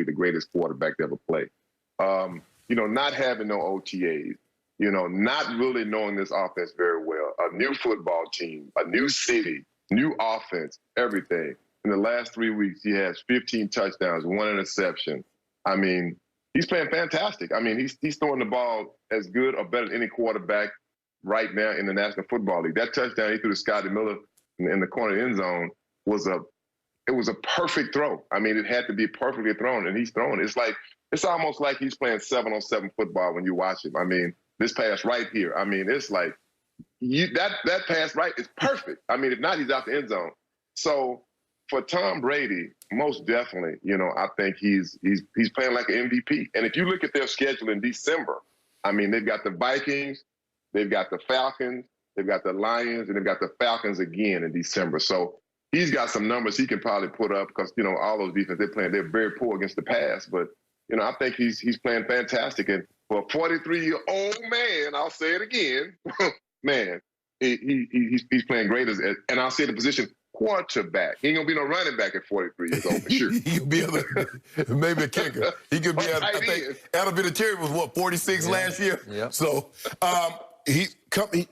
the greatest quarterback to ever play. You know, not having no OTAs, you know, not really knowing this offense very well, a new football team, a new city, new offense, everything. In the last 3 weeks, he has 15 touchdowns, 1 interception. I mean, he's playing fantastic. I mean, he's throwing the ball as good or better than any quarterback right now in the National Football League. That touchdown he threw to Scotty Miller in the corner end zone was a perfect throw. I mean, it had to be perfectly thrown, and he's throwing it. It's almost like he's playing 7-on-7 football when you watch him. I mean, this pass right here. I mean, it's like that pass right is perfect. I mean, if not, he's out the end zone. So for Tom Brady, most definitely, you know, I think he's playing like an MVP. And if you look at their schedule in December, I mean, they've got the Vikings, they've got the Falcons, they've got the Lions, and they've got the Falcons again in December. So he's got some numbers he can probably put up because, you know, all those defenses they're very poor against the pass. But, you know, I think he's playing fantastic. And for a 43-year-old man, I'll say it again, man, he's playing great and I'll say the position quarterback. He ain't gonna be no running back at 43 years old for sure. He'll be maybe a kicker. He could be. I think Adam Vinatieri was what 46 last year. Yeah. So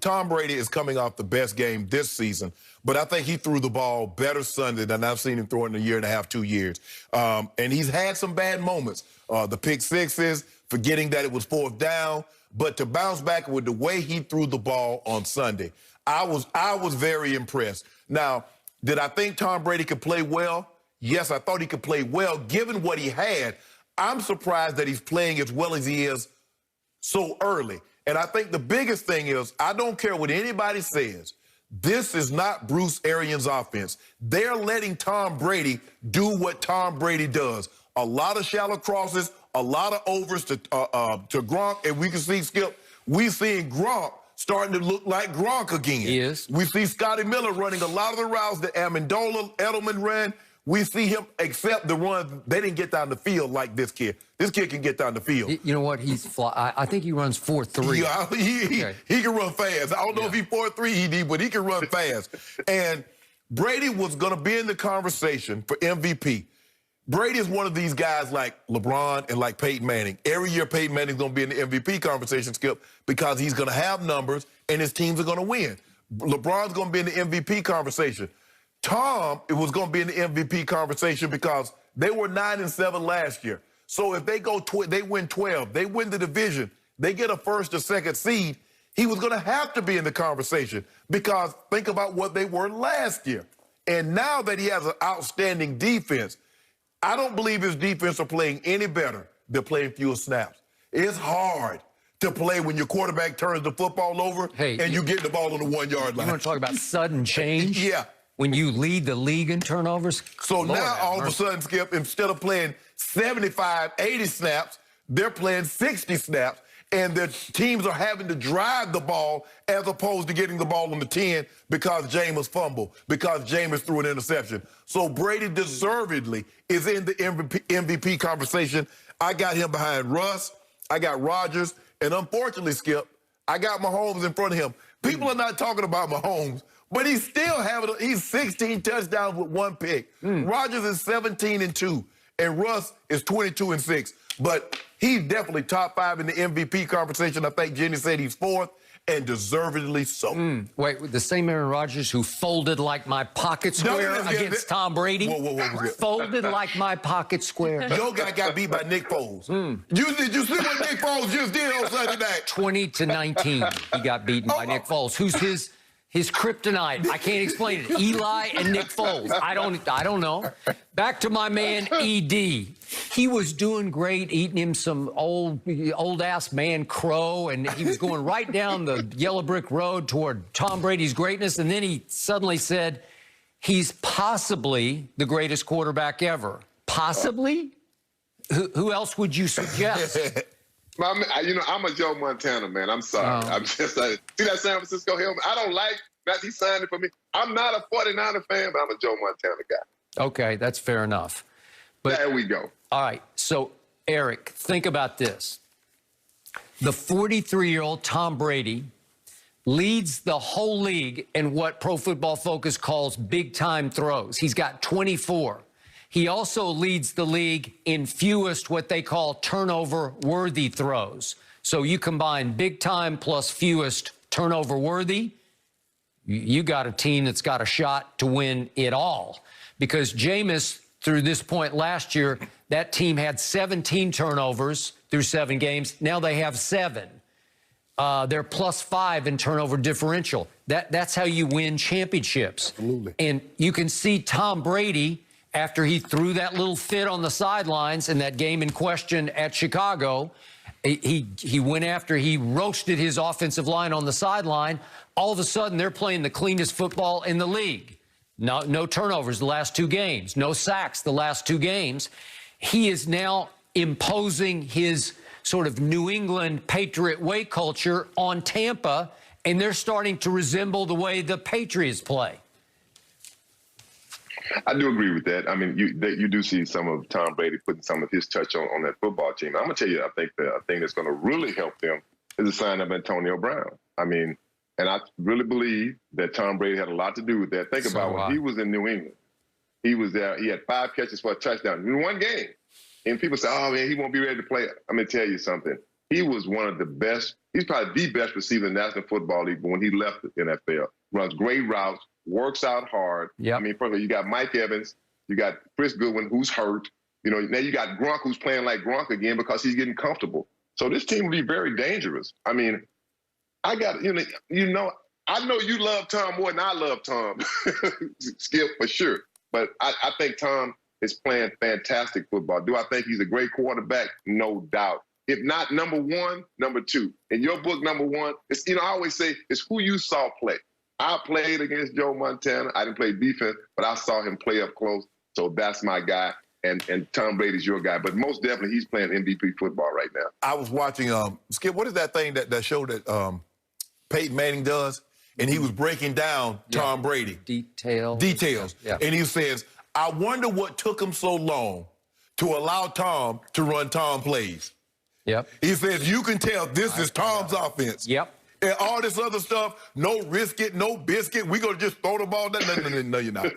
Tom Brady is coming off the best game this season, but I think he threw the ball better Sunday than I've seen him throw in a year and a half, 2 years. And he's had some bad moments. The pick sixes, forgetting that it was 4th down, but to bounce back with the way he threw the ball on Sunday, I was very impressed. Now, did I think Tom Brady could play well? Yes, I thought he could play well. Given what he had, I'm surprised that he's playing as well as he is so early. And I think the biggest thing is, I don't care what anybody says, this is not Bruce Arians' offense. They're letting Tom Brady do what Tom Brady does. A lot of shallow crosses, a lot of overs to Gronk, and we can see, Skip, we seeing Gronk starting to look like Gronk again. He is. We see Scotty Miller running a lot of the routes that Amendola, Edelman ran. We see him accept the run. They didn't get down the field like this kid. This kid can get down the field. You know what? I think he runs 4.3. Yeah, he can run fast. I don't know if he's 4.3 ED, but he can run fast. And Brady was going to be in the conversation for MVP. Brady is one of these guys like LeBron and like Peyton Manning. Every year Peyton Manning's going to be in the MVP conversation, Skip, because he's going to have numbers and his teams are going to win. LeBron's going to be in the MVP conversation. Tom was going to be in the MVP conversation because they were 9-7 last year. So if they they win 12, they win the division, they get a 1st or 2nd seed, he was going to have to be in the conversation because think about what they were last year. And now that he has an outstanding defense, I don't believe his defense are playing any better. They're playing fewer snaps. It's hard to play when your quarterback turns the football over and you get the ball on the 1-yard line. You want to talk about sudden change? Yeah. When you lead the league in turnovers? So now all of a sudden, Skip, instead of playing 75, 80 snaps, they're playing 60 snaps. And the teams are having to drive the ball as opposed to getting the ball on the 10 because Jameis fumbled, because Jameis threw an interception. So Brady deservedly is in the MVP conversation. I got him behind Russ. I got Rodgers. And unfortunately, Skip, I got Mahomes in front of him. People are not talking about Mahomes, but he's still he's 16 touchdowns with 1 pick. Rodgers is 17-2, and Russ is 22-6. But he's definitely top 5 in the MVP conversation. I think Jenny said he's 4th, and deservedly so. Wait, the same Aaron Rodgers who folded like my pocket square against Tom Brady? Whoa. Folded like my pocket square. Your guy got beat by Nick Foles. Did you see what Nick Foles just did on Sunday night? 20-19, he got beaten by Nick Foles. Who's his kryptonite? I can't explain it. Eli and Nick Foles. I don't know. Back to my man, E.D. He was doing great, eating him some old-ass man crow, and he was going right down the yellow brick road toward Tom Brady's greatness, and then he suddenly said, he's possibly the greatest quarterback ever. Possibly? Who else would you suggest? You know, I'm a Joe Montana, man. I'm sorry. I'm just see that San Francisco helmet? I don't like that he signed it for me. I'm not a 49er fan, but I'm a Joe Montana guy. Okay, that's fair enough. But, there we go. All right, so, Eric, think about this. The 43-year-old Tom Brady leads the whole league in what Pro Football Focus calls big-time throws. He's got 24. He also leads the league in fewest what they call turnover-worthy throws. So you combine big time plus fewest turnover-worthy, you got a team that's got a shot to win it all. Because Jameis, through this point last year, that team had 17 turnovers through 7 games. Now they have 7. They're +5 in turnover differential. That's how you win championships. Absolutely. And you can see Tom Brady, after he threw that little fit on the sidelines in that game in question at Chicago, he went after he roasted his offensive line on the sideline. All of a sudden, they're playing the cleanest football in the league. No turnovers the last 2 games. No sacks the last 2 games. He is now imposing his sort of New England Patriot way culture on Tampa, and they're starting to resemble the way the Patriots play. I do agree with that. I mean, you do see some of Tom Brady putting some of his touch on that football team. I'm going to tell you, I think the thing that's going to really help them is the sign of Antonio Brown. I mean, and I really believe that Tom Brady had a lot to do with that. Think about when he was in New England. He was there. He had 5 catches for a touchdown in 1 game. And people say, oh, man, he won't be ready to play. I'm going to tell you something. He was one of the best. He's probably the best receiver in the National Football League when he left the NFL. Runs great routes, works out hard. Yep. I mean, first of all, you got Mike Evans. You got Chris Goodwin, who's hurt. You know, now you got Gronk, who's playing like Gronk again because he's getting comfortable. So this team will be very dangerous. I mean, I know you love Tom more than I love Tom, Skip, for sure. But I think Tom is playing fantastic football. Do I think he's a great quarterback? No doubt. If not number 1, number 2. In your book, number 1, it's, I always say it's who you saw play. I played against Joe Montana. I didn't play defense, but I saw him play up close. So that's my guy. And Tom Brady's your guy. But most definitely, he's playing MVP football right now. I was watching, Skip, what is that thing, that show that Peyton Manning does? And he was breaking down Tom Brady. Details. Yeah. And he says, I wonder what took him so long to allow Tom to run Tom plays. Yep. He says, you can tell this is Tom's offense. Yep. And all this other stuff, no risk it, no biscuit. We're going to just throw the ball down. No, you're not.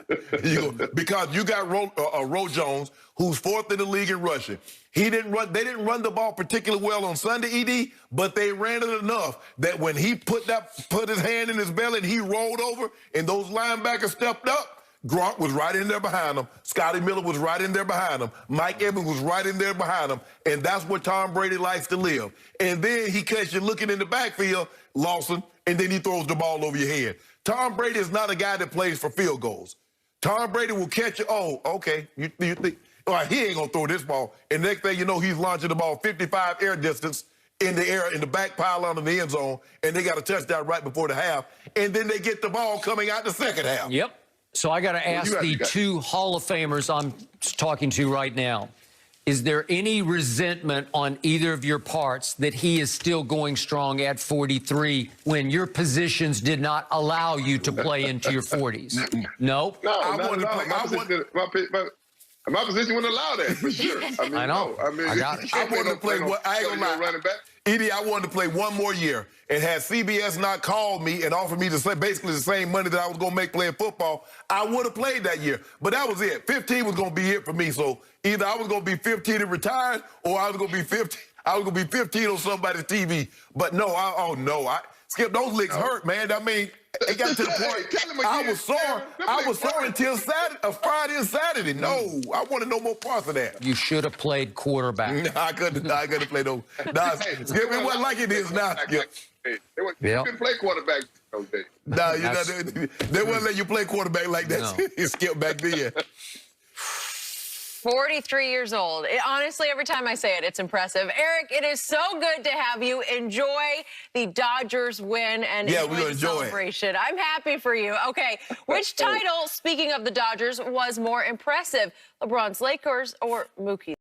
Because you got Ro Jones, who's 4th in the league in rushing. They didn't run the ball particularly well on Sunday, ED, but they ran it enough that when he put his hand in his belly and he rolled over and those linebackers stepped up, Gronk was right in there behind him. Scotty Miller was right in there behind him. Mike Evans was right in there behind him. And that's where Tom Brady likes to live. And then he catches you looking in the backfield, Lawson, and then he throws the ball over your head. Tom Brady is not a guy that plays for field goals. Tom Brady will catch you. Oh, okay. You think, all right, he ain't going to throw this ball. And next thing you know, he's launching the ball 55 air distance in the air, in the back pylon of the end zone, and they got a touchdown right before the half. And then they get the ball coming out the second half. Yep. So I got to ask the 2 Hall of Famers I'm talking to right now. Is there any resentment on either of your parts that he is still going strong at 43 when your positions did not allow you to play into your 40s? No? My position wouldn't allow that, for sure. I mean, I know. No. I mean, I got it. I wanted to play running back. Edie, I wanted to play 1 more year. And had CBS not called me and offered me basically the same money that I was going to make playing football, I would have played that year. But that was it. 15 was going to be it for me. So either I was going to be 15 and retired, or I was going to be 15. I was going to be 15 on somebody's TV. But no, Skip, those licks hurt, man. I mean, it got to the point I was sore. I was sore until Friday and Saturday. No, I wanted no more parts of that. You should have played quarterback. I couldn't play no. Nah, Skip, it wasn't like it is now. They didn't play quarterback those days. Nah, they wouldn't let you play quarterback like that. No. Skip back then. 43 years old. Honestly, every time I say it, it's impressive. Eric, it is so good to have you. Enjoy the Dodgers win and enjoy the celebration. I'm happy for you. Okay, which title, speaking of the Dodgers, was more impressive? LeBron's Lakers or Mookie's?